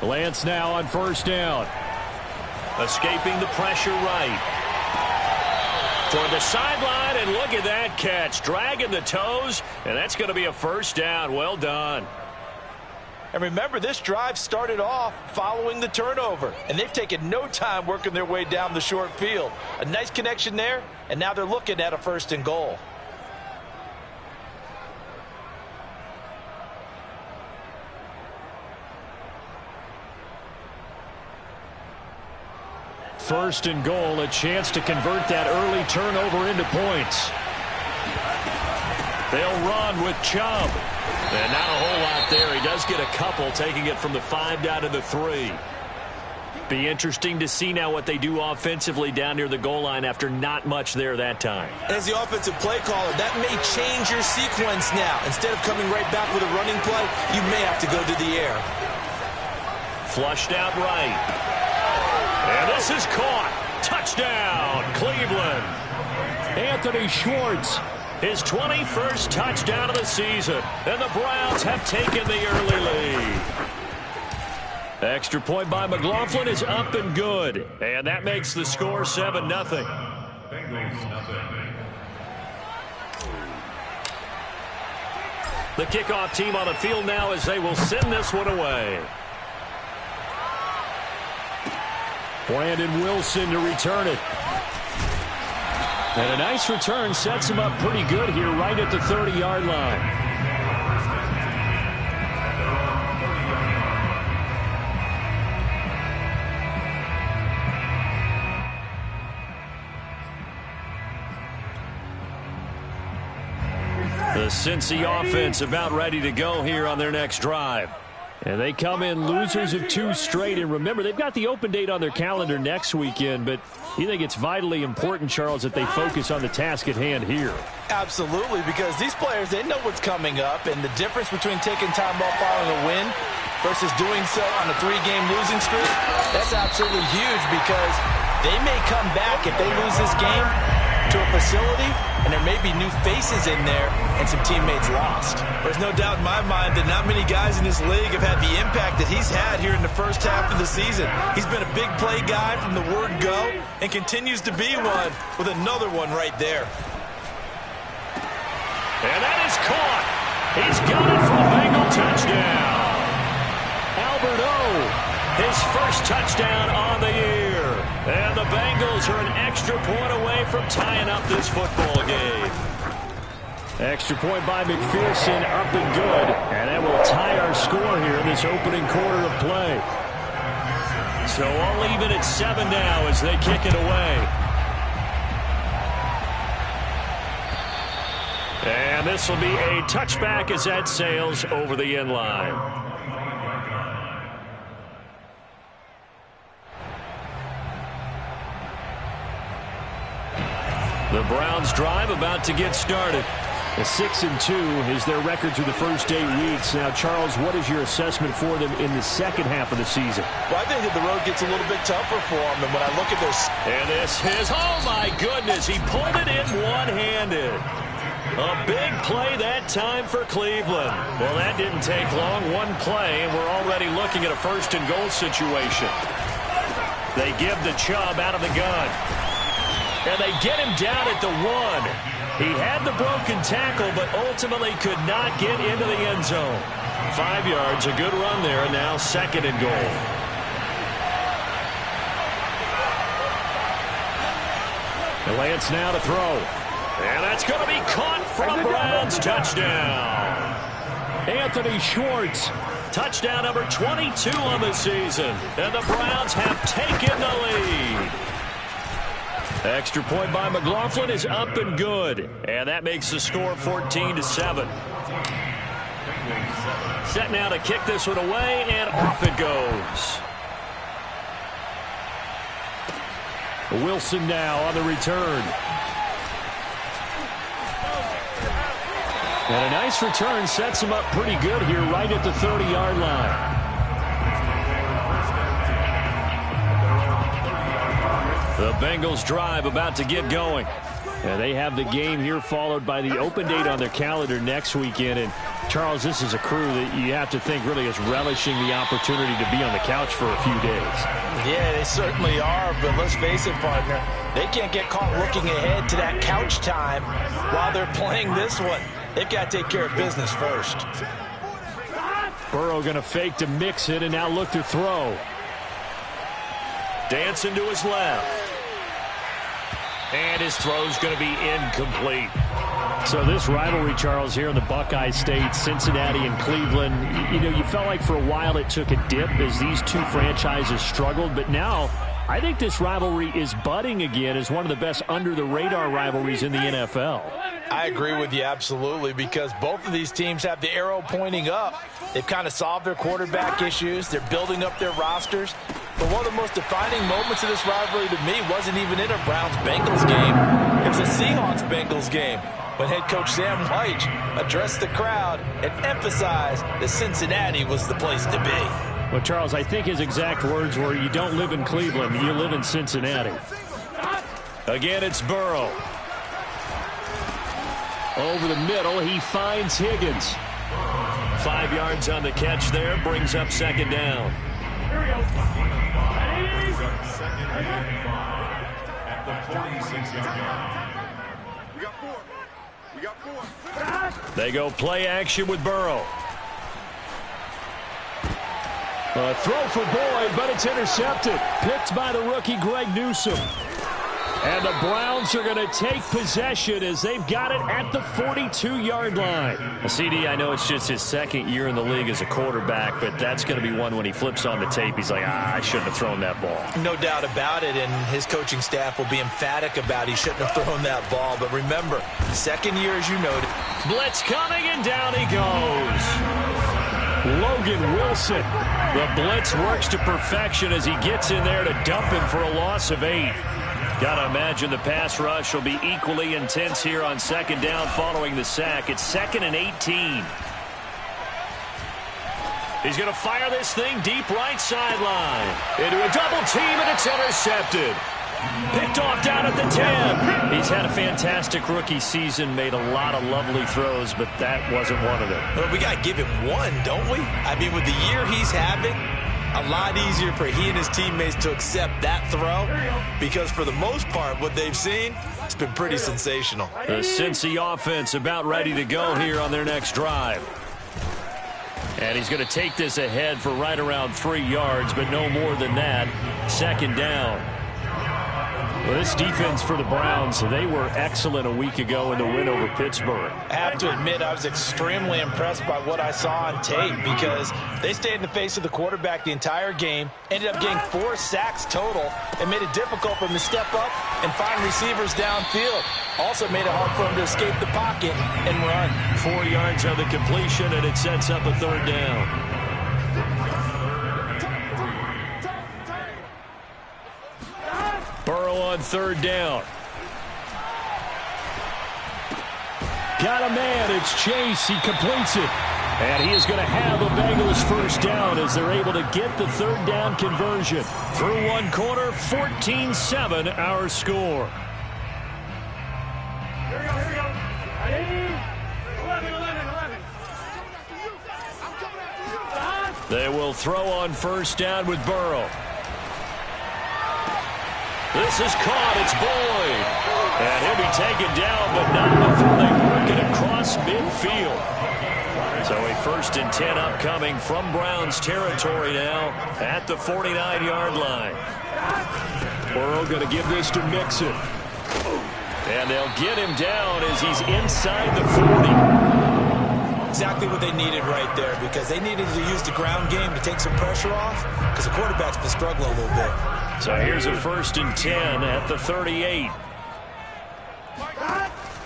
Lance now on first down. Escaping the pressure right. Toward the sideline, and look at that catch. Dragging the toes, and that's going to be a first down. Well done. And remember, this drive started off following the turnover, and they've taken no time working their way down the short field. A nice connection there, and now they're looking at a 1st and goal. First and goal, a chance to convert that early turnover into points. They'll run with Chubb. And not a whole lot there. He does get a couple, taking it from the 5 down to the 3. Be interesting to see now what they do offensively down near the goal line after not much there that time. As the offensive play caller, that may change your sequence now. Instead of coming right back with a running play, you may have to go to the air. Flushed out right. And this is caught. Touchdown, Cleveland. Anthony Schwartz. His 21st touchdown of the season. And the Browns have taken the early lead. Extra point by McLaughlin is up and good. And that makes the score 7-0. The kickoff team on the field now as they will send this one away. Brandon Wilson to return it. And a nice return sets him up pretty good here right at the 30-yard line. The Cincy offense about ready to go here on their next drive. And they come in losers of 2 straight. And remember, they've got the open date on their calendar next weekend, but you think it's vitally important, Charles, that they focus on the task at hand here? Absolutely, because these players, they know what's coming up, and the difference between taking time off following a win versus doing so on a 3-game losing streak, that's absolutely huge because they may come back if they lose this game to a facility, and there may be new faces in there and some teammates lost. There's no doubt in my mind that not many guys in this league have had the impact that he's had here in the first half of the season. He's been a big play guy from the word go and continues to be one with another one right there. And that is caught. He's got it for a Bengal touchdown. Albert O, his first touchdown on the year. And the Bengals are an extra point away from tying up this football game. Extra point by McPherson, up and good. And that will tie our score here in this opening quarter of play. So all even at 7 now as they kick it away. And this will be a touchback as that sails over the end line. The Browns drive about to get started. A 6-2 is their record through the first 8 weeks. Now, Charles, what is your assessment for them in the second half of the season? Well, I think that the road gets a little bit tougher for them. And when I look at this... And this is, oh my goodness, he pulled it in one-handed. A big play that time for Cleveland. Well, that didn't take long. One play, and we're already looking at a 1st and goal situation. They give the Chubb out of the gun. And they get him down at the 1. He had the broken tackle, but ultimately could not get into the end zone. 5 yards, a good run there, and now 2nd and goal. And Lance now to throw. And that's going to be caught for a Browns touchdown. Anthony Schwartz. Touchdown number 22 on the season. And the Browns have taken the lead. Extra point by McLaughlin is up and good. And that makes the score 14-7. Set now to kick this one away, and off it goes. Wilson now on the return. And a nice return sets him up pretty good here right at the 30-yard line. The Bengals drive about to get going. Yeah, they have the game here followed by the open date on their calendar next weekend. And, Charles, this is a crew that you have to think really is relishing the opportunity to be on the couch for a few days. Yeah, they certainly are, but let's face it, partner, they can't get caught looking ahead to that couch time while they're playing this one. They've got to take care of business first. Burrow going to fake to mix it and now look to throw. Dancing to his left. And his throw's going to be incomplete. So this rivalry, Charles, here in the Buckeye State, Cincinnati and Cleveland, you know, you felt like for a while it took a dip as these two franchises struggled. But now I think this rivalry is budding again as one of the best under-the-radar rivalries in the NFL. I agree with you absolutely, because both of these teams have the arrow pointing up. They've kind of solved their quarterback issues. They're building up their rosters. But one of the most defining moments of this rivalry to me wasn't even in a Browns-Bengals game. It was a Seahawks-Bengals game when head coach Sam Wyche addressed the crowd and emphasized that Cincinnati was the place to be. Well, Charles, I think his exact words were, you don't live in Cleveland, you live in Cincinnati. Again, it's Burrow. Over the middle, he finds Higgins. 5 yards on the catch there, brings up second down. They go play action with Burrow. A throw for Boyd, but it's intercepted. Picked by the rookie Greg Newsome. And the Browns are going to take possession as they've got it at the 42-yard line. CD, I know it's just his second year in the league as a quarterback, but that's going to be one when he flips on the tape, he's like, I shouldn't have thrown that ball. No doubt about it, and his coaching staff will be emphatic about he shouldn't have thrown that ball. But remember, second year, as you noted. Blitz coming, and down he goes. Logan Wilson. The blitz works to perfection as he gets in there to dump him for a loss of 8. Got to imagine the pass rush will be equally intense here on second down following the sack. It's 2nd and 18. He's going to fire this thing deep right sideline. Into a double team, and it's intercepted. Picked off down at the 10. He's had a fantastic rookie season, made a lot of lovely throws, but that wasn't one of them. Well, we got to give him one, don't we? I mean, with the year he's having, a lot easier for he and his teammates to accept that throw, because for the most part, what they've seen, it's been pretty sensational. The Cincy offense about ready to go here on their next drive. And he's going to take this ahead for right around 3 yards, but no more than that. Second down. Well, this defense for the Browns, they were excellent a week ago in the win over Pittsburgh. I have to admit, I was extremely impressed by what I saw on tape, because they stayed in the face of the quarterback the entire game, ended up getting 4 sacks total, and made it difficult for him to step up and find receivers downfield. Also made it hard for him to escape the pocket and run. 4 yards on the completion, and it sets up a third down. Burrow on third down. Got a man. It's Chase. He completes it. And he is going to have a Bengals first down as they're able to get the third down conversion. Through one quarter, 14-7 our score. Here we go. 11. They will throw on first down with Burrow. This is caught. It's Boyd. And he'll be taken down, but not before they work it across midfield. So a 1st and 10 upcoming from Browns territory now at the 49-yard line. Burrow going to give this to Mixon. And they'll get him down as he's inside the 40. Exactly what they needed right there, because they needed to use the ground game to take some pressure off, because the quarterback's been struggling a little bit. So here's a 1st and 10 at the 38.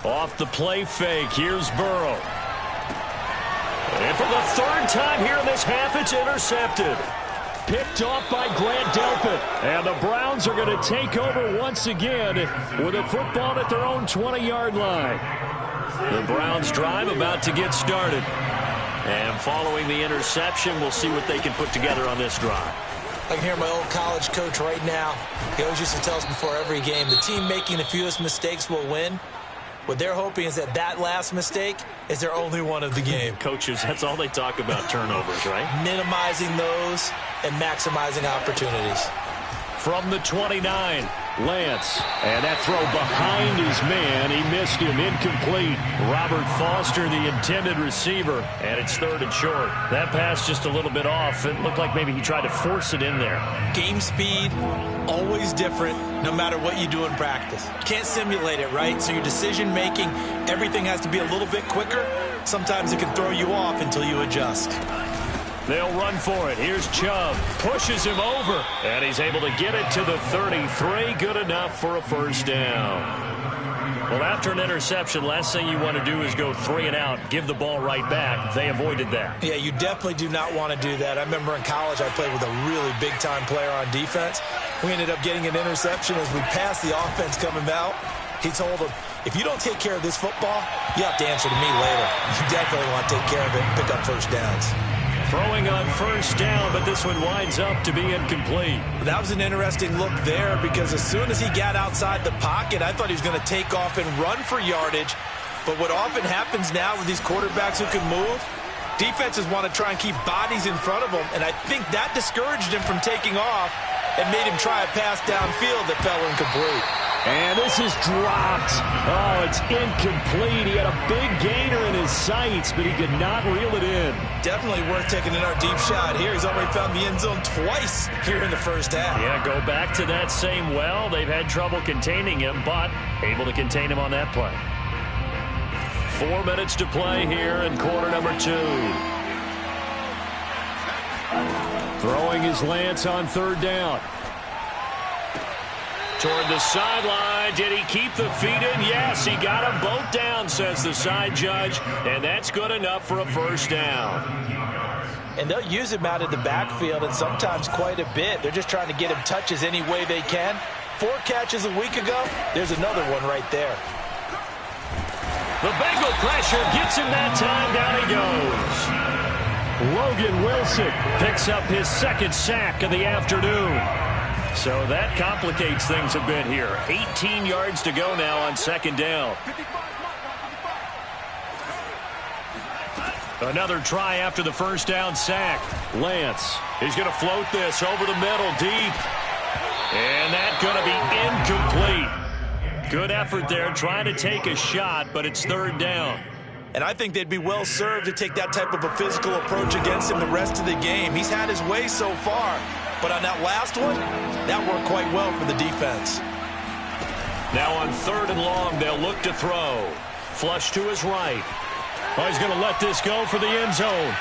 Off the play fake, here's Burrow. And for the 3rd time here in this half, it's intercepted. Picked off by Grant Delpit. And the Browns are going to take over once again with a football at their own 20-yard line. The Browns drive about to get started. And following the interception, we'll see what they can put together on this drive. I can hear my old college coach right now. He always used to tell us before every game, the team making the fewest mistakes will win. What they're hoping is that last mistake is their only one of the game. Coaches, that's all they talk about, turnovers, right? Minimizing those and maximizing opportunities. From the 29, Lance. And that throw behind his man. He missed him. Incomplete. Robert Foster, the intended receiver. And it's 3rd and short. That pass just a little bit off. It looked like maybe he tried to force it in there. Game speed, always different, no matter what you do in practice. You can't simulate it, right? So your decision making, everything has to be a little bit quicker. Sometimes it can throw you off until you adjust. They'll run for it. Here's Chubb. Pushes him over. And he's able to get it to the 33. Good enough for a first down. Well, after an interception, last thing you want to do is go 3 and out, give the ball right back. They avoided that. Yeah, you definitely do not want to do that. I remember in college I played with a really big-time player on defense. We ended up getting an interception as we passed the offense coming out. He told him, if you don't take care of this football, you have to answer to me later. You definitely want to take care of it and pick up first downs. Throwing on first down, but this one winds up to be incomplete. That was an interesting look there because as soon as he got outside the pocket, I thought he was going to take off and run for yardage. But what often happens now with these quarterbacks who can move, defenses want to try and keep bodies in front of them, and I think that discouraged him from taking off and made him try a pass downfield that fell incomplete. And this is dropped. Oh, it's incomplete. He had a big gainer in his sights, but he could not reel it in. Definitely worth taking in our deep shot here. He's already found the end zone twice here in the first half. Yeah, go back to that same well. They've had trouble containing him, but able to contain him on that play. 4 minutes to play here in quarter number 2. Throwing is Lance on 3rd down. Toward the sideline. Did he keep the feet in? Yes, he got them both down, says the side judge. And that's good enough for a first down. And they'll use him out of the backfield, and sometimes quite a bit. They're just trying to get him touches any way they can. 4 catches a week ago. There's another one right there. The Bengal pressure gets him that time. Down he goes. Logan Wilson picks up his 2nd sack of the afternoon. So that complicates things a bit here. 18 yards to go now on 2nd down. Another try after the first down sack. Lance, he's going to float this over the middle deep. And that's going to be incomplete. Good effort there trying to take a shot, but it's 3rd down. And I think they'd be well served to take that type of a physical approach against him the rest of the game. He's had his way so far. But on that last one, that worked quite well for the defense. Now on 3rd and long, they'll look to throw. Flush to his right. Oh, he's going to let this go for the end zone.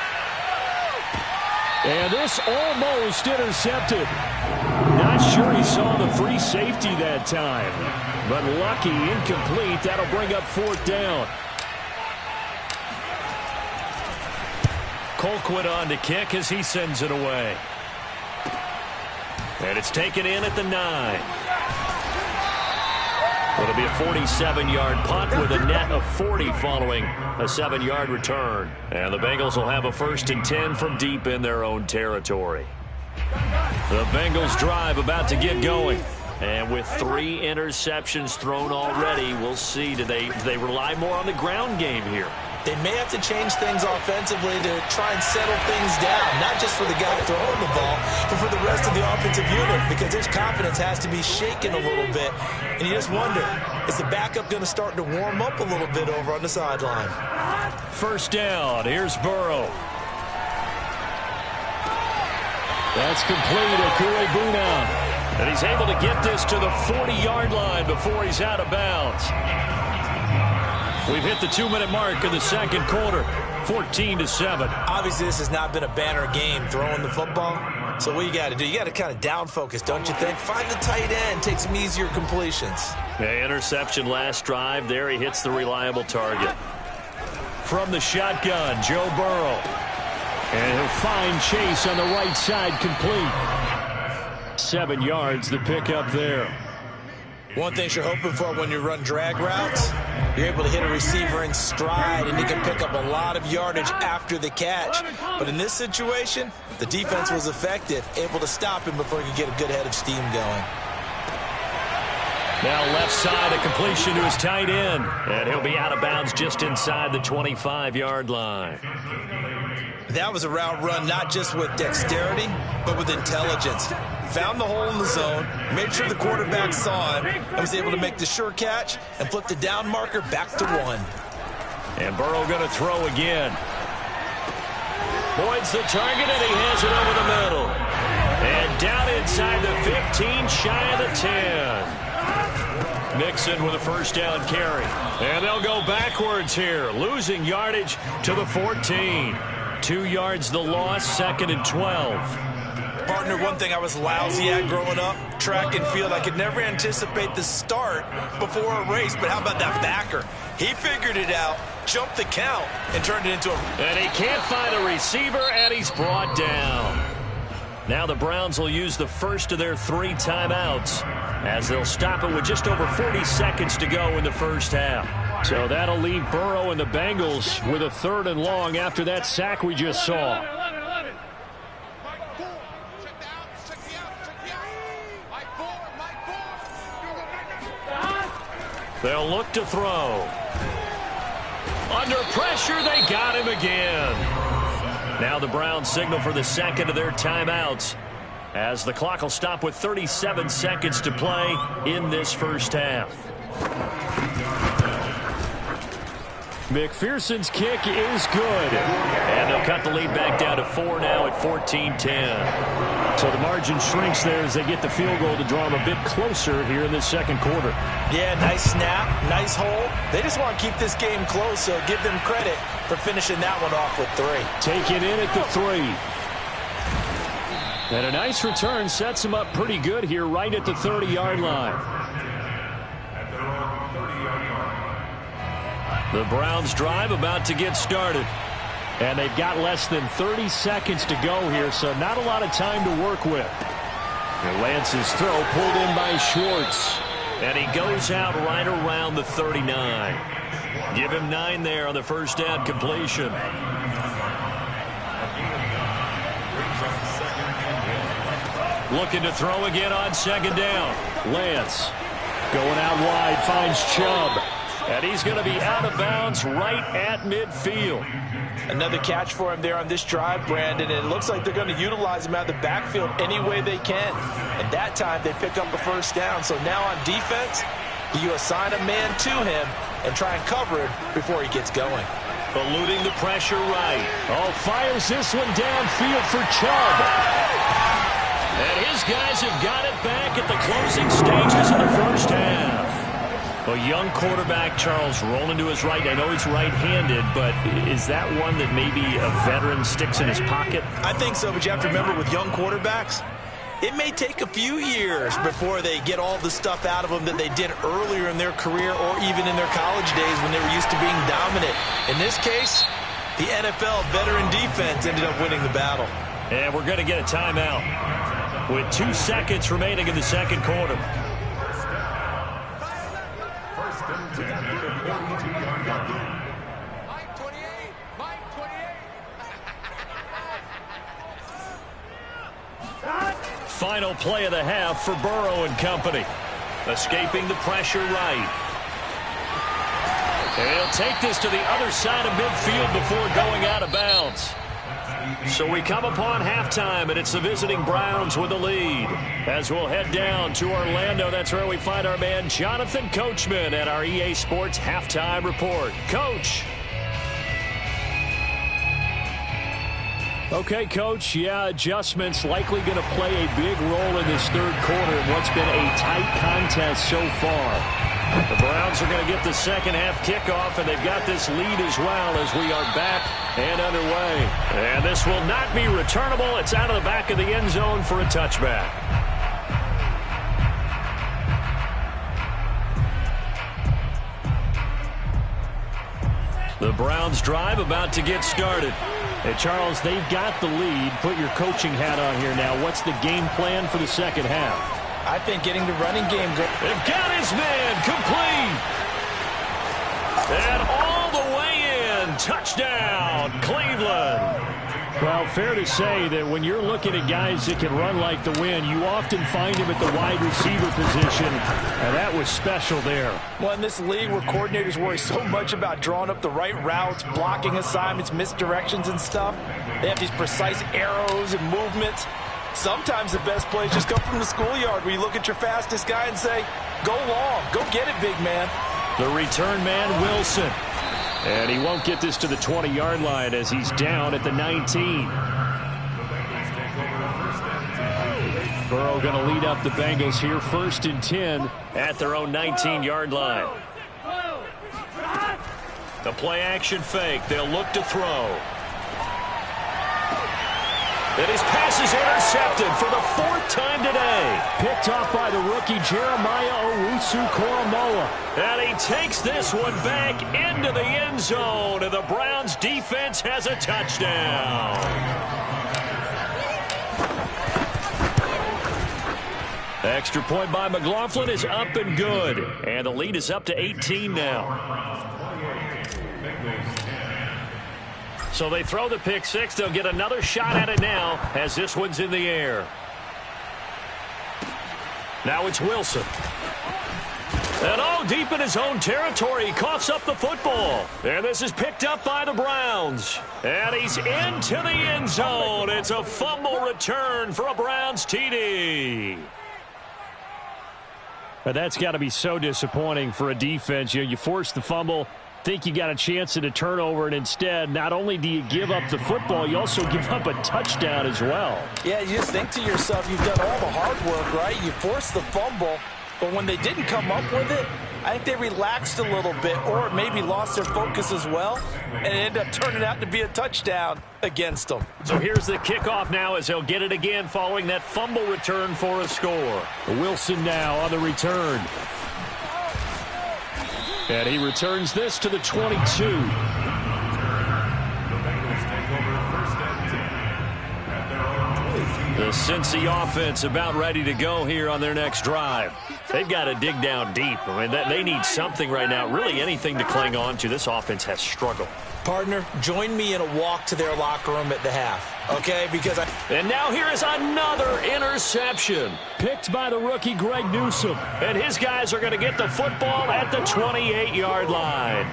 And this almost intercepted. Not sure he saw the free safety that time. But lucky, incomplete. That'll bring up 4th down. Colquitt on to kick as he sends it away. And it's taken in at the 9. It'll be a 47-yard punt with a net of 40 following a 7-yard return. And the Bengals will have a 1st and 10 from deep in their own territory. The Bengals drive about to get going. And with 3 interceptions thrown already, we'll see. Do they rely more on the ground game here? They may have to change things offensively to try and settle things down, not just for the guy throwing the ball, but for the rest of the offensive unit, because their confidence has to be shaken a little bit. And you just wonder, is the backup going to start to warm up a little bit over on the sideline? First down. Here's Burrow. That's complete. Akure Buna. And he's able to get this to the 40-yard line before he's out of bounds. We've hit the 2-minute mark of the 2nd quarter, 14-7. Obviously, this has not been a banner game throwing the football. So what you got to do, you got to kind of down focus, don't you think? Find the tight end, take some easier completions. The interception last drive. There he hits the reliable target. From the shotgun, Joe Burrow. And he'll find Chase on the right side, complete. 7 yards, the pickup there. One thing you're hoping for when you run drag routes, You're able to hit a receiver in stride, and he can pick up a lot of yardage after the catch. But in this situation, the defense was effective, able to stop him before he could get a good head of steam going. Now left side, a completion to his tight end. And he'll be out of bounds just inside the 25-yard line. That was a route run not just with dexterity, but with intelligence. Found the hole in the zone, made sure the quarterback saw him, and was able to make the sure catch and flip the down marker back to 1. And Burrow going to throw again. Boyd's the target, and he has it over the middle. And down inside the 15, shy of the 10. Mixon with a first down carry. And they'll go backwards here, losing yardage to the 14. 2 yards the loss, 2nd and 12. Partner, one thing I was lousy at growing up, track and field. I could never anticipate the start before a race, but how about that backer? He figured it out, jumped the count, and turned it into a... And he can't find a receiver, and he's brought down. Now the Browns will use the first of their 3 timeouts as they'll stop it with just over 40 seconds to go in the first half. So that'll leave Burrow and the Bengals with a 3rd and long after that sack we just saw. They'll look to throw. Under pressure, they got him again. Now the Browns signal for the 2nd of their timeouts as the clock will stop with 37 seconds to play in this first half. McPherson's kick is good. And they'll cut the lead back down to 4 now at 14-10. So the margin shrinks there as they get the field goal to draw them a bit closer here in this 2nd quarter. Yeah, nice snap, nice hole. They just want to keep this game close, so give them credit for finishing that one off with 3. Take it in at the 3. And a nice return sets him up pretty good here right at the 30-yard line. The Browns drive about to get started. And they've got less than 30 seconds to go here, so not a lot of time to work with. And Lance's throw pulled in by Schwartz. And he goes out right around the 39. Give him 9 there on the first down completion. Looking to throw again on 2nd down. Lance going out wide, finds Chubb. And he's going to be out of bounds right at midfield. Another catch for him there on this drive, Brandon, and it looks like they're going to utilize him out of the backfield any way they can. And that time they pick up a first down. So now on defense, you assign a man to him and try and cover it before he gets going. Eluding the pressure right. Oh, fires this one downfield for Chubb. And his guys have got it back at the closing stages of the first half. A young quarterback, Charles, rolling to his right. I know he's right-handed, but is that one that maybe a veteran sticks in his pocket? I think so, but you have to remember with young quarterbacks, it may take a few years before they get all the stuff out of them that they did earlier in their career or even in their college days when they were used to being dominant. In this case, the NFL veteran defense ended up winning the battle. And we're going to get a timeout with 2 seconds remaining in the 2nd quarter. Final play of the half for Burrow and company. Escaping the pressure right. And he'll take this to the other side of midfield before going out of bounds. So we come upon halftime, and it's the visiting Browns with the lead. As we'll head down to Orlando, that's where we find our man Jonathan Coachman at our EA Sports Halftime Report. Coach. Okay, Coach, yeah, adjustments likely going to play a big role in this 3rd quarter in what's been a tight contest so far. The Browns are going to get the 2nd half kickoff, and they've got this lead as well as we are back and underway. And this will not be returnable. It's out of the back of the end zone for a touchback. The Browns drive about to get started. Hey, Charles, they've got the lead. Put your coaching hat on here now. What's the game plan for the 2nd half? I think getting the running game good. They've got his man complete. And all the way in. Touchdown, Cleveland. Well, fair to say that when you're looking at guys that can run like the wind, you often find him at the wide receiver position, and that was special there. Well, in this league where coordinators worry so much about drawing up the right routes, blocking assignments, misdirections and stuff, they have these precise arrows and movements. Sometimes the best plays just come from the schoolyard where you look at your fastest guy and say, go long, go get it, big man. The return man, Wilson. And he won't get this to the 20-yard line as he's down at the 19. Burrow going to lead up the Bengals here, 1st and 10 at their own 19-yard line. The play-action fake. They'll look to throw. And his pass is intercepted for the 4th time today. Picked off by the rookie Jeremiah Owusu-Koramoah. And he takes this one back into the end zone. And the Browns defense has a touchdown. Extra point by McLaughlin is up and good. And the lead is up to 18 now. So they throw the pick six. They'll get another shot at it now as this one's in the air. Now it's Wilson. And all deep in his own territory, he coughs up the football. And this is picked up by the Browns. And he's into the end zone. It's a fumble return for a Browns TD. But that's got to be so disappointing for a defense. You force the fumble, think you got a chance at a turnover, and instead, not only do you give up the football, you also give up a touchdown as well. Yeah, you just think to yourself, you've done all the hard work, right? You forced the fumble, but when they didn't come up with it, I think they relaxed a little bit or maybe lost their focus as well, and it ended up turning out to be a touchdown against them. So here's the kickoff now as they'll get it again following that fumble return for a score. Wilson now on the return. And he returns this to the 22. The Cincy offense about ready to go here on their next drive. They've got to dig down deep. I mean, they need something right now, really anything to cling on to. This offense has struggled. Partner, join me in a walk to their locker room at the half, okay? And now here is another interception. Picked by the rookie Greg Newsome. And his guys are going to get the football at the 28-yard line.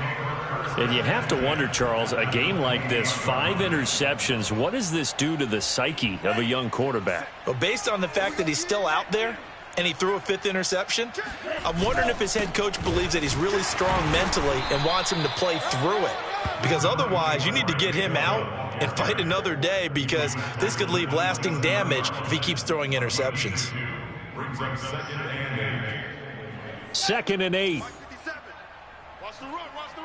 And you have to wonder, Charles, a game like this, 5 interceptions, what does this do to the psyche of a young quarterback? Well, based on the fact that he's still out there and he threw a 5th interception, I'm wondering if his head coach believes that he's really strong mentally and wants him to play through it. Because otherwise, you need to get him out and fight another day, because this could leave lasting damage if he keeps throwing interceptions. Brings up 2nd and 8. 2nd and 8. Watch the run, watch the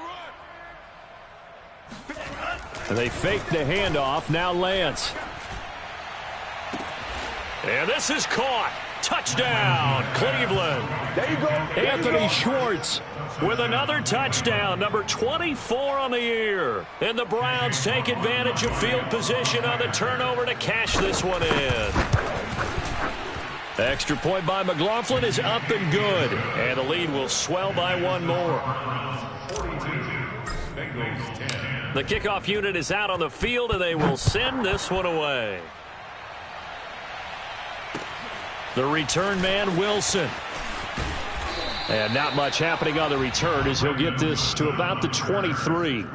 run. And they fake the handoff. Now Lance. And this is caught. Touchdown, Cleveland. There you go. Anthony Schwartz with another touchdown, number 24 on the year. And the Browns take advantage of field position on the turnover to cash this one in. Extra point by McLaughlin is up and good. And the lead will swell by one more. 42, Bengals 10. The kickoff unit is out on the field, and they will send this one away. The return man, Wilson. And not much happening on the return as he'll get this to about the 23. The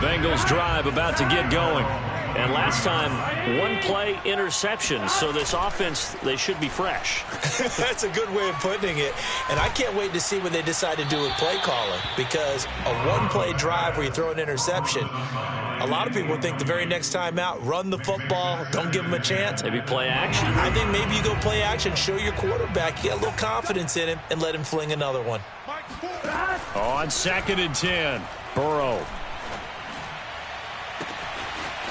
Bengals drive about to get going. And last time, 1-play interception. So this offense, they should be fresh. That's a good way of putting it. And I can't wait to see what they decide to do with play calling, because a 1-play drive where you throw an interception, a lot of people think the very next time out, run the football, don't give him a chance. Maybe play action. I think maybe you go play action, show your quarterback, get a little confidence in him, and let him fling another one. on 2nd and 10. Burrow.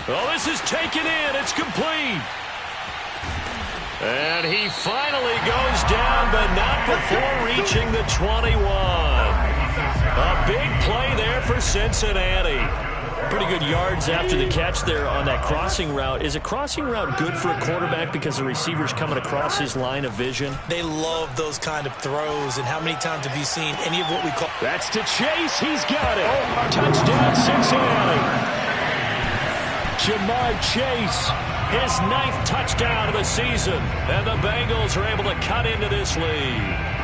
Oh, this is taken in. It's complete. And he finally goes down, but not before reaching the 21. A big play there for Cincinnati. Pretty good yards after the catch there on that crossing route. Is a crossing route good for a quarterback because the receiver's coming across his line of vision? They love those kind of throws, and how many times have you seen any of what we call... That's to Chase. He's got it. Touchdown, Cincinnati. Ja'Marr Chase, his 9th touchdown of the season, and the Bengals are able to cut into this lead.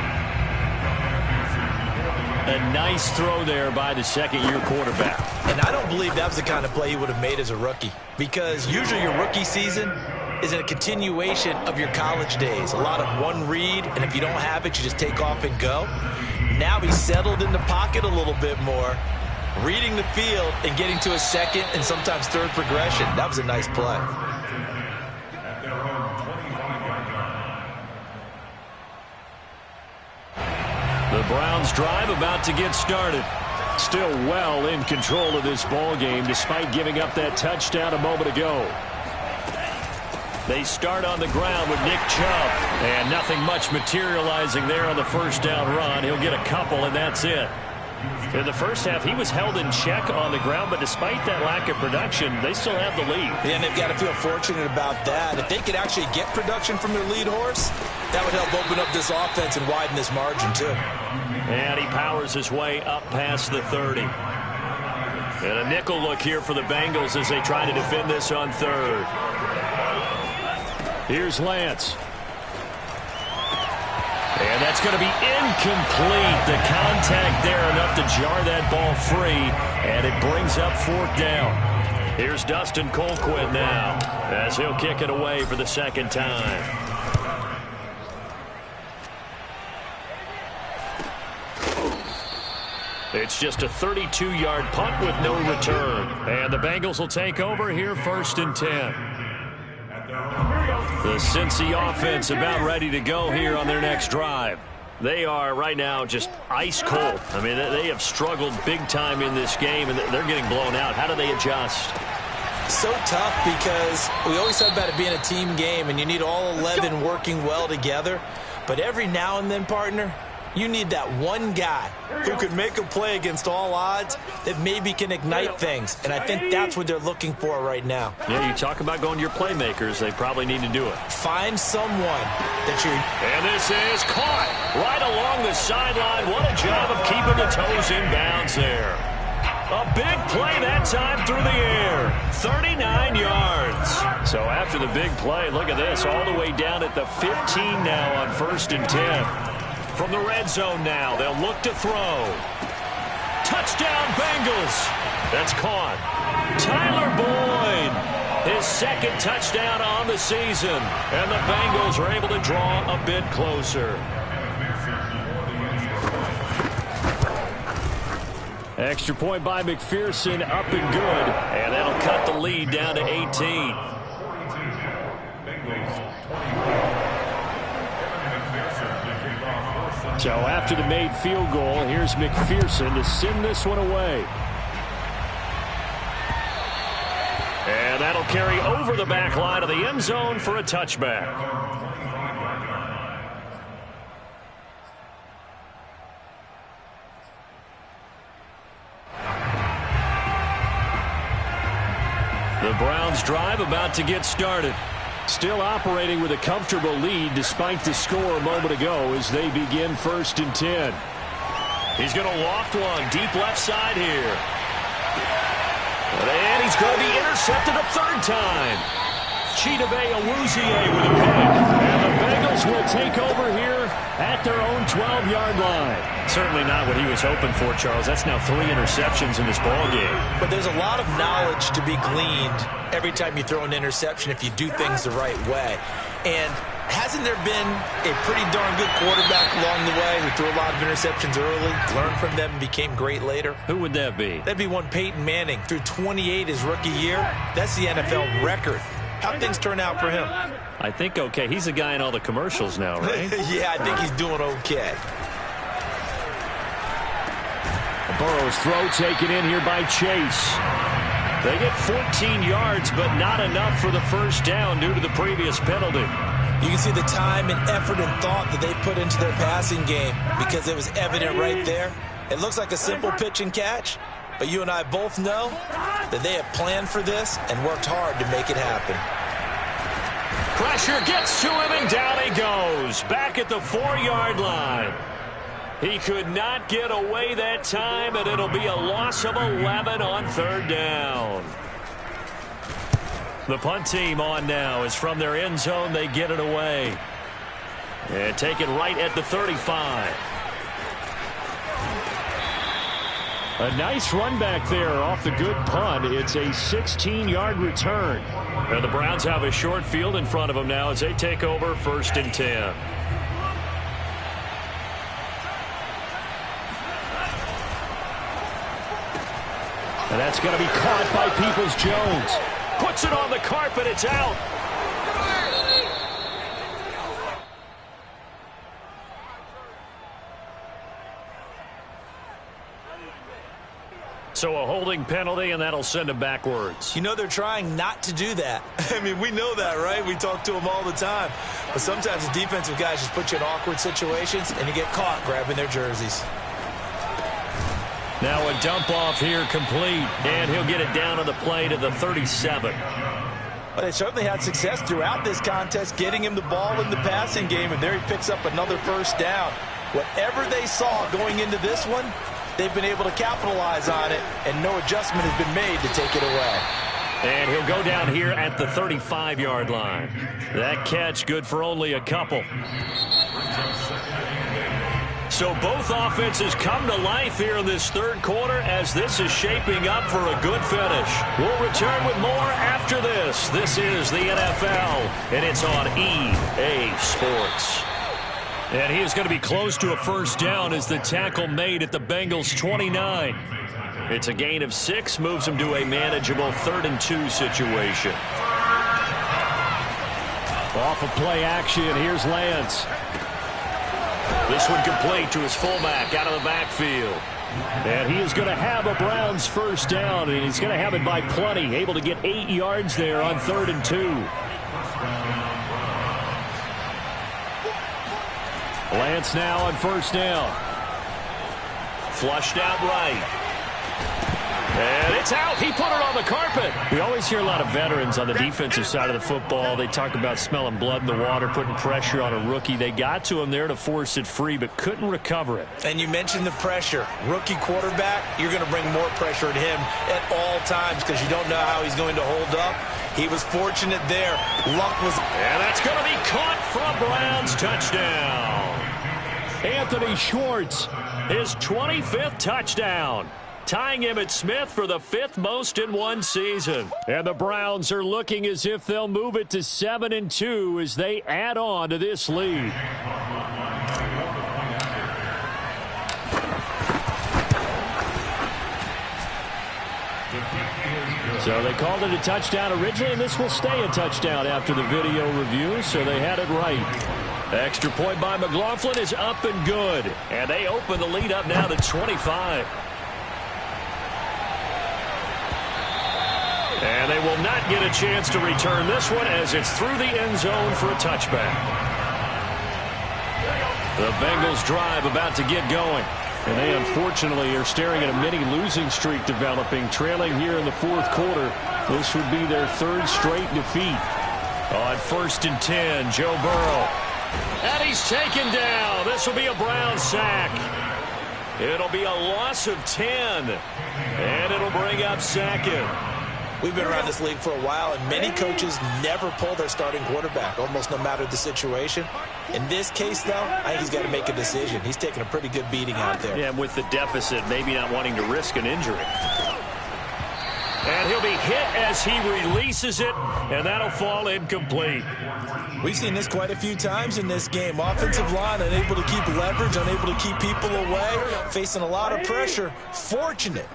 A nice throw there by the second-year quarterback. And I don't believe that was the kind of play he would have made as a rookie, because usually your rookie season is a continuation of your college days. A lot of one read, and if you don't have it, you just take off and go. Now he's settled in the pocket a little bit more, reading the field and getting to a second and sometimes third progression. That was a nice play. The Browns drive about to get started. Still well in control of this ball game despite giving up that touchdown a moment ago. They start on the ground with Nick Chubb, and nothing much materializing there on the first down run. He'll get a couple, and that's it. In the first half, he was held in check on the ground, but despite that lack of production, they still have the lead. And they've got to feel fortunate about that. If they could actually get production from their lead horse, that would help open up this offense and widen this margin, too. And he powers his way up past the 30. And a nickel look here for the Bengals as they try to defend this on third. Here's Lance. And that's going to be incomplete. The contact there enough to jar that ball free, and it brings up 4th down. Here's Dustin Colquitt now as he'll kick it away for the second time. It's just a 32-yard punt with no return. And the Bengals will take over here 1st and 10. The Cincy offense about ready to go here on their next drive. They are right now just ice cold. I mean, they have struggled big time in this game, and they're getting blown out. How do they adjust? So tough, because we always talk about it being a team game, and you need all 11 working well together. But every now and then, partner, you need that one guy who could make a play against all odds that maybe can ignite things. And I think that's what they're looking for right now. Yeah, you talk about going to your playmakers. They probably need to do it. Find someone that you're... And this is caught right along the sideline. What a job of keeping the toes in bounds there. A big play that time through the air. 39 yards. So after the big play, look at this. All the way down at the 15 now on 1st and 10. From the red zone now, they'll look to throw. Touchdown, Bengals. That's caught. Tyler Boyd, his 2nd touchdown on the season. And the Bengals are able to draw a bit closer. Extra point by McPherson, up and good. And that'll cut the lead down to 18. So after the made field goal, here's McPherson to send this one away. And that'll carry over the back line of the end zone for a touchback. The Browns drive about to get started. Still operating with a comfortable lead despite the score a moment ago as they begin 1st and 10. He's going to loft one deep left side here. And he's going to be intercepted a 3rd time. Chidobe Awuzie with a pick. And the Bengals will take over here at their own 12-yard line. Certainly not what he was hoping for, Charles. That's now 3 interceptions in this ball game. But there's a lot of knowledge to be gleaned every time you throw an interception if you do things the right way. And hasn't there been a pretty darn good quarterback along the way who threw a lot of interceptions early, learned from them, and became great later? Who would that be? That'd be one Peyton Manning. Threw 28 his rookie year. That's the NFL record. How'd things turn out for him? I think okay. He's a guy in all the commercials now, right? Yeah, I think he's doing okay. Burrow's throw taken in here by Chase. They get 14 yards, but not enough for the first down due to the previous penalty. You can see the time and effort and thought that they put into their passing game because it was evident right there. It looks like a simple pitch and catch, but you and I both know that they have planned for this and worked hard to make it happen. Pressure gets to him, and down he goes. Back at the 4-yard line. He could not get away that time, and it'll be a loss of 11 on 3rd down. The punt team on now is from their end zone. They get it away. And take it right at the 35. A nice run back there off the good punt. It's a 16-yard return. And the Browns have a short field in front of them now as they take over 1st and 10. And that's going to be caught by Peoples-Jones. Puts it on the carpet. It's out. So a holding penalty, and that'll send him backwards. You know they're trying not to do that. I mean, we know that, right? We talk to them all the time. But sometimes the defensive guys just put you in awkward situations, and you get caught grabbing their jerseys. Now a dump off here complete, and he'll get it down on the play to the 37. Well, they certainly had success throughout this contest, getting him the ball in the passing game, and there he picks up another 1st down. Whatever they saw going into this one, they've been able to capitalize on it, and no adjustment has been made to take it away. And he'll go down here at the 35-yard line. That catch good for only a couple. So both offenses come to life here in this 3rd quarter as this is shaping up for a good finish. We'll return with more after this. This is the NFL, and it's on EA Sports. And he is going to be close to a 1st down as the tackle made at the Bengals 29. It's a gain of 6, moves him to a manageable 3rd and 2 situation. Off of play action, here's Lance. This one complete to his fullback out of the backfield. And he is going to have a Browns 1st down, and he's going to have it by plenty. Able to get 8 yards there on 3rd and 2. Lance now on 1st down. Flushed out right. And it's out. He put it on the carpet. We always hear a lot of veterans on the defensive side of the football. They talk about smelling blood in the water, putting pressure on a rookie. They got to him there to force it free, but couldn't recover it. And you mentioned the pressure. Rookie quarterback, you're going to bring more pressure at him at all times because you don't know how he's going to hold up. He was fortunate there. Luck was... And that's going to be caught from Browns. Touchdown. Anthony Schwartz. His 25th touchdown. Tying Emmitt Smith for the 5th most in one season. And the Browns are looking as if they'll move it to 7-2 as they add on to this lead. So they called it a touchdown originally, and this will stay a touchdown after the video review, so they had it right. Extra point by McLaughlin is up and good. And they open the lead up now to 25. And they will not get a chance to return this one as it's through the end zone for a touchback. The Bengals drive about to get going. And they unfortunately are staring at a mini losing streak developing, trailing here in the 4th quarter. This would be their 3rd straight defeat. On 1st and 10, Joe Burrow. And he's taken down. This will be a Brown sack. It'll be a loss of 10. And it'll bring up 2nd. We've been around this league for a while, and many coaches never pull their starting quarterback, almost no matter the situation. In this case, though, I think he's got to make a decision. He's taking a pretty good beating out there. Yeah, with the deficit, maybe not wanting to risk an injury. And he'll be hit as he releases it, and that'll fall incomplete. We've seen this quite a few times in this game. Offensive line unable to keep leverage, unable to keep people away, facing a lot of pressure. Fortunate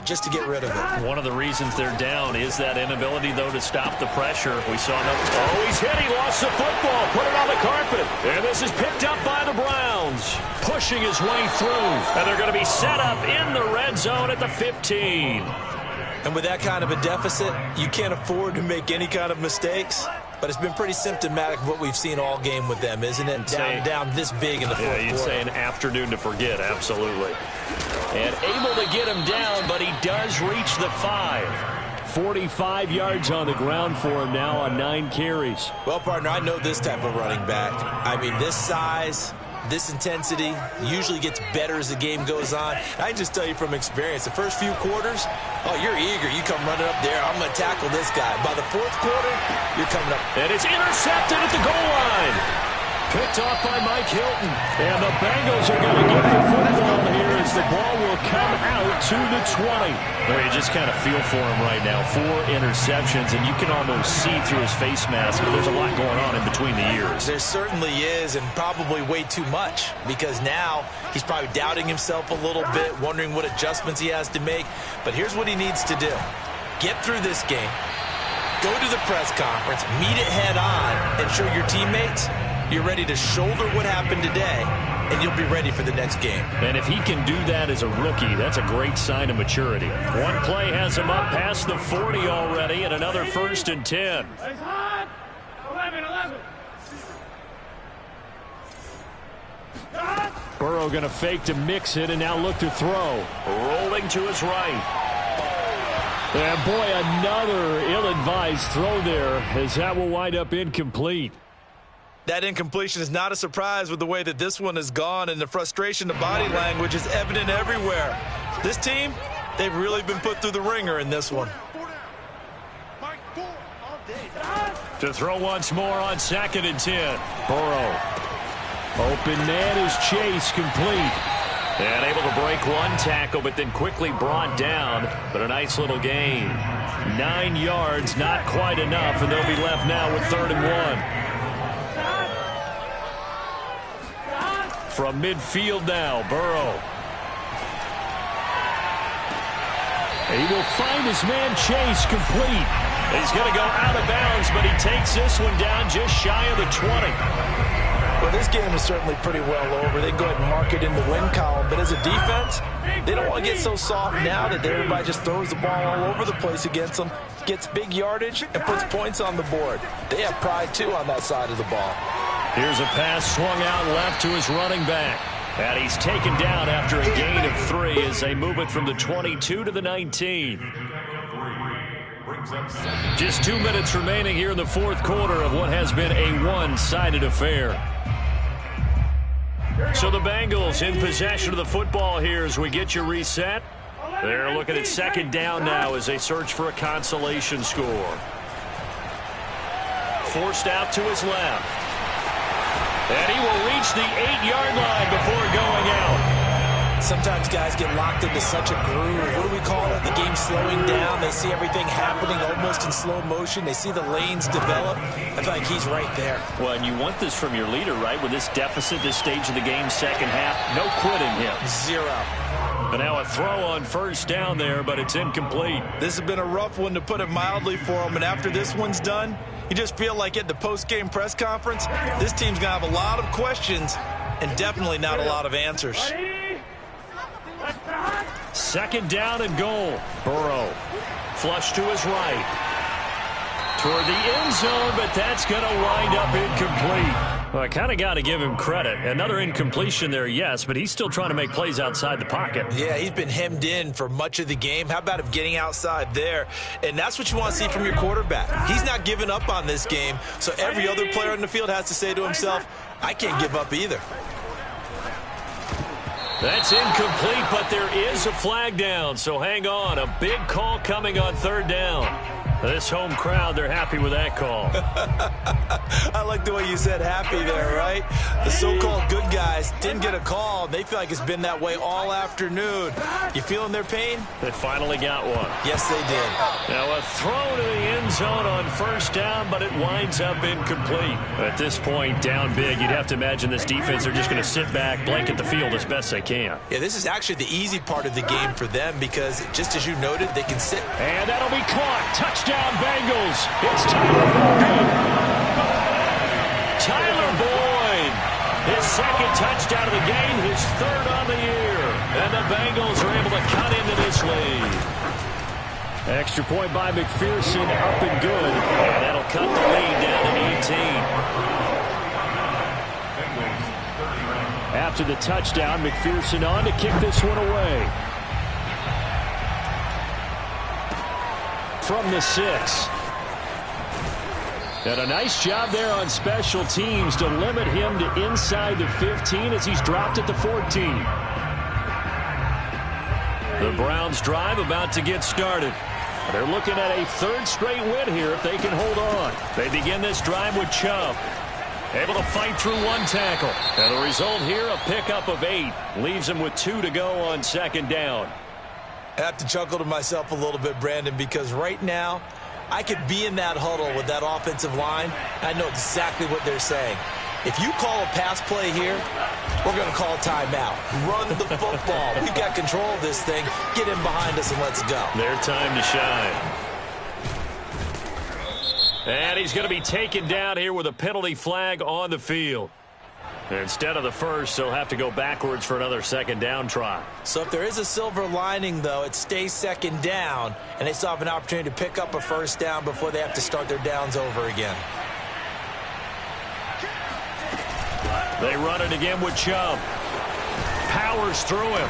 just to get rid of it. One of the reasons they're down is that inability, though, to stop the pressure. We saw no... Oh, he's hit. He lost the football. Put it on the carpet. And this is picked up by the Browns. Pushing his way through. And they're going to be set up in the red zone at the 15. And with that kind of a deficit, you can't afford to make any kind of mistakes. But it's been pretty symptomatic of what we've seen all game with them, isn't it? Down this big in the fourth quarter. You'd say an afternoon to forget, absolutely. And able to get him down, but he does reach the 5. 45 yards on the ground for him now on 9 carries. Well, partner, I know this type of running back. I mean, this size, this intensity usually gets better as the game goes on. I can just tell you from experience, the first few quarters, oh, you're eager. You come running up there. I'm going to tackle this guy. By the fourth quarter, you're coming up. And it's intercepted at the goal line. Picked off by Mike Hilton. And the Bengals are going to get the football here as the ball will come out to the 20. Well, you just kind of feel for him right now. 4 interceptions, and you can almost see through his face mask. There's a lot going on in between the ears. There certainly is, and probably way too much, because now he's probably doubting himself a little bit, wondering what adjustments he has to make. But here's what he needs to do. Get through this game, go to the press conference, meet it head on, and show your teammates you're ready to shoulder what happened today, and you'll be ready for the next game. And if he can do that as a rookie, that's a great sign of maturity. One play has him up past the 40 already, and another 1st and 10. 11. Burrow going to fake to mix it and now look to throw. Rolling to his right. And boy, another ill-advised throw there, as that will wind up incomplete. That incompletion is not a surprise with the way that this one has gone, and the frustration, the body language is evident everywhere. This team, they've really been put through the ringer in this one. To throw once more on 2nd and 10. Burrow. Open man is Chase, complete. And able to break one tackle, but then quickly brought down. But a nice little gain. 9 yards, not quite enough, and they'll be left now with 3rd and 1. From midfield now, Burrow. He will find his man Chase, complete. He's going to go out of bounds, but he takes this one down just shy of the 20. Well, this game is certainly pretty well over. They can go ahead and mark it in the win column. But as a defense, they don't want to get so soft now that everybody just throws the ball all over the place against them, gets big yardage, and puts points on the board. They have pride, too, on that side of the ball. Here's a pass swung out left to his running back. And he's taken down after a gain of 3 as they move it from the 22 to the 19. Just 2 minutes remaining here in the fourth quarter of what has been a one-sided affair. So the Bengals in possession of the football here as we get you reset. They're looking at 2nd down now as they search for a consolation score. Forced out to his left. And he will reach the 8-yard line before going out. Sometimes guys get locked into such a groove. What do we call it? The game slowing down. They see everything happening almost in slow motion. They see the lanes develop. I feel like he's right there. Well, and you want this from your leader, right? With this deficit, this stage of the game, 2nd half, no quitting him. 0. But now a throw on 1st down there, but it's incomplete. This has been a rough one, to put it mildly, for him. And after this one's done, you just feel like at the post-game press conference, this team's going to have a lot of questions and definitely not a lot of answers. 2nd down and goal. Burrow flush to his right. Toward the end zone, but that's going to wind up incomplete. Well, I kind of got to give him credit. Another incompletion there, yes, but he's still trying to make plays outside the pocket. Yeah, he's been hemmed in for much of the game. How about him getting outside there? And that's what you want to see from your quarterback. He's not giving up on this game, so every other player on the field has to say to himself, I can't give up either. That's incomplete, but there is a flag down, so hang on. A big call coming on 3rd down. This home crowd, they're happy with that call. I like the way you said happy there, right? The so-called good guys didn't get a call. They feel like it's been that way all afternoon. You feeling their pain? They finally got one. Yes, they did. Now a throw to the end zone on 1st down, but it winds up incomplete. At this point, down big, you'd have to imagine this defense, they're just going to sit back, blanket the field as best they can. Yeah, this is actually the easy part of the game for them because, just as you noted, they can sit. And that'll be caught. Touchdown, Bengals. It's Tyler Boyd. Tyler Boyd. His 2nd touchdown of the game, his 3rd on the year. And the Bengals are able to cut into this lead. Extra point by McPherson, up and good. And that'll cut the lead down to after the touchdown. McPherson on to kick this one away. From the 6. And a nice job there on special teams to limit him to inside the 15 as he's dropped at the 14. The Browns drive about to get started. They're looking at a third straight win here if they can hold on. They begin this drive with Chubb. Able to fight through one tackle. And the result here, a pickup of 8. Leaves him with 2 to go on second down. I have to chuckle to myself a little bit, Brandon, because right now I could be in that huddle with that offensive line. I know exactly what they're saying. If you call a pass play here, we're going to call timeout. Run the football. We've got control of this thing. Get in behind us and let's go. Their time to shine. And he's going to be taken down here with a penalty flag on the field. Instead of the first, they'll have to go backwards for another second down try. So if there is a silver lining, though, it stays second down, and they still have an opportunity to pick up a first down before they have to start their downs over again. They run it again with Chubb. Powers through him.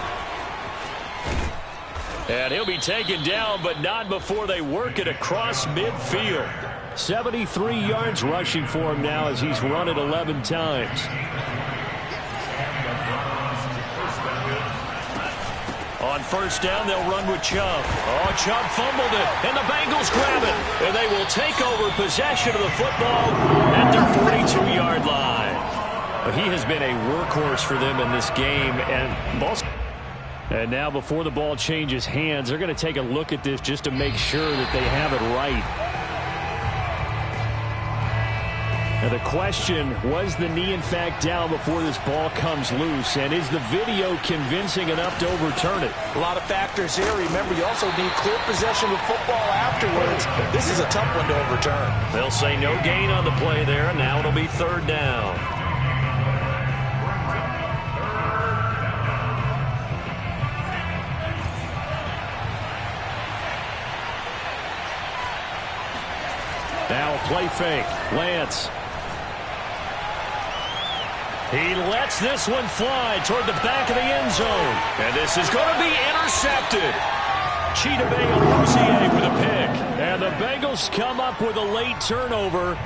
And he'll be taken down, but not before they work it across midfield. 73 yards rushing for him now as he's run it 11 times. On first down, they'll run with Chubb. Oh, Chubb fumbled it, and the Bengals grab it. And they will take over possession of the football at their 42-yard line. He has been a workhorse for them in this game. And now before the ball changes hands, they're going to take a look at this just to make sure that they have it right. Now the question, was the knee in fact down before this ball comes loose? And is the video convincing enough to overturn it? A lot of factors here. Remember, you also need clear possession of football afterwards. This is a tough one to overturn. They'll say no gain on the play there, and now it'll be third down. Now a play fake. Lance. He lets this one fly toward the back of the end zone. And this is going to be intercepted. Chidobe Awuzie with a pick. And the Bengals come up with a late turnover.